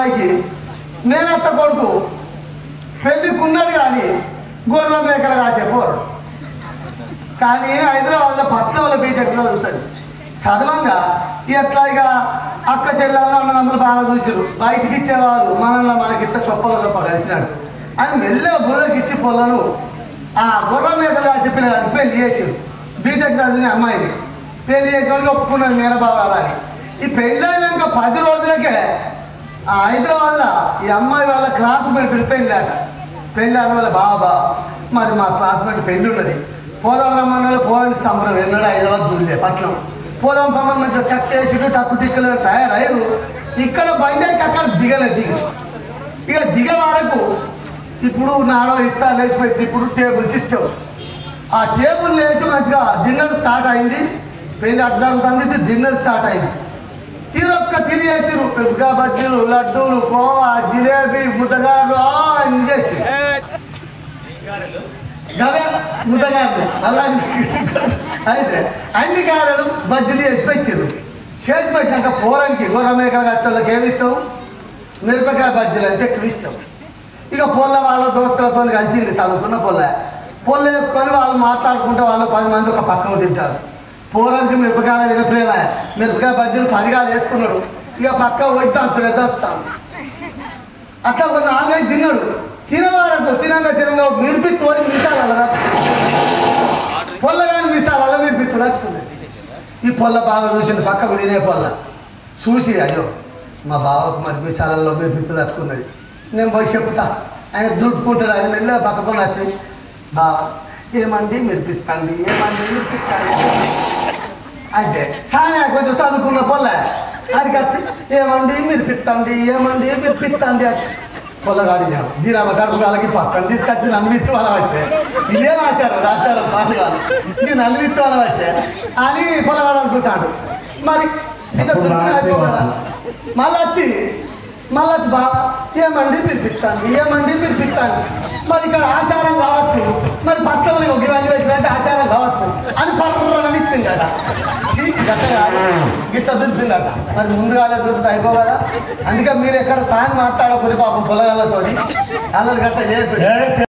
అమ్మాయికి మేనత్త కొడుకు పెళ్ళికి ఉన్నాడు కానీ గొర్రెల మేకలు కాసే పోరాడు. కానీ హైదరాబాద్లో పట్నంలో బీటెక్ చదువుతుంది. చదవంగా ఎట్లా ఇక అక్క చెల్లెలు అన్నదమ్ములు బాగా చూసారు, బయటికి ఇచ్చేవాళ్ళు మనల్ని మనకి ఇంత చొప్పలో చొప్ప కలిసినాడు అని మెల్లగా గొర్రెకి ఇచ్చి పొలను ఆ గొర్రెల మేకలు కాసే పిల్లగానికి పెళ్లి చేసారు. బీటెక్ చదివిన అమ్మాయిని పెళ్లి చేసిన వాళ్ళకి ఒప్పుకున్నారు మేనబావాలని. ఈ పెళ్ళి అయినాక 10 రోజులకే ఆ హైదరాబాద్లో ఈ అమ్మాయి వాళ్ళ క్లాస్మేట్ పెళ్ళాట. పెళ్ళి అన్న వాళ్ళ బాబా మరి మా క్లాస్మేట్ పెళ్ళి ఉన్నది, పోదాం రమ్మన్న పోవానికి సంబరం. ఎన్నడూ హైదరాబాద్ దూరలే పట్నం. పోదాం పమ్మని మంచిగా కట్ చేసి తక్కు దిక్కులు తయారయ్యారు. ఇక్కడ బండికి అక్కడ దిగలేదు. ఇక దిగ వరకు ఇప్పుడు నాడో ఇస్తా లేచిపోయింది. ఇప్పుడు టేబుల్ సిస్టమ్. ఆ టేబుల్ లేచి మంచిగా డిన్నర్ స్టార్ట్ అయింది. పెళ్ళి అటు జరుగుతుంది, డిన్నర్ స్టార్ట్ అయింది. తీరొక్క తిరిగేసారు. మిరపకాయ బజ్జీలు, లడ్డూలు, కోవా, జిలేబీ, ముద్దగారు అన్ని చేసి గవే ముద్దగారు అలా అయితే అన్ని గారెలు బజ్జీలు చేసి పెట్టారు. చేసి పెట్టినాక పోరానికి గొర్రె మేకల కష్టంలోకి ఏమి ఇస్తాం? మిరపకాయ బజ్జీలు అంటే ఎక్కువ ఇష్టం. ఇక పొల్ల వాళ్ళ దోస్తులతో కలిసింది చదువుకున్న పొల్ల వేసుకొని వాళ్ళు మాట్లాడుకుంటే వాళ్ళు 10 మంది ఒక పక్కన తింటారు. పోరానికి మిరపకాయలు వినప్రేమ మిరపకాయ బజ్జీలు 10 గాలు వేసుకున్నాడు. ఇక పక్క పోయితాం శ్రద్ధిస్తాం. అట్లా ఒక 4-5 తిన్నాడు. తినవారకు తినంగా మిరిపిత్తు మిసాలు అలా పొల్ల కానీ మిసాలు అలా మిరిపిత్తు తట్టుకుంది. ఈ పొల్ల బాగా చూసింది, పక్కకు తినే పొల్ల చూసి అయ్యో మా బావకు మరి మిసాలలో మిరిపిత్తు తట్టుకున్నది, నేను పోయి చెప్తా. ఆయన దుడుకుంటాడు. ఆయన మెల్లగా పక్కకొని వచ్చి బావ ఏమండి మిరిపిత్తండి, ఏమండి మిరిపిత్తండి అంటే సానే కొంచెం చదువుకున్న పొల్ల అడిగి వచ్చి ఏమండి మిరిపిత్తండి, ఏమండి మిరిపిత్తండి పొల్లగాడి దీని కడుపు వాళ్ళకి పక్కన తీసుకొచ్చి నన్ను అనవచ్చే. ఇదేం ఆచారం పాటు కాదు, ఇది నన్ను అనవచ్చే అని పొల్లగాడు అనుకుంటాడు. మరి ఇంత అయిపోదా మళ్ళీ వచ్చి బాగా ఏమండి పిలిపిస్తాండి. మరి ఇక్కడ ఆచారం కావచ్చు, మరి పక్కన ఇవన్నీ పెట్టినట్టు ఆచారం కావచ్చు అని పక్కన ఇచ్చింది కదా. గిట్లా దొరికిందట. మరి ముందుగానే దొరికితే అయిపోదా? అందుకే మీరు ఎక్కడ సాయం మాట్లాడకూడదు పాపం పొలగాళ్ళతో అల్లరి గట్ట చేసి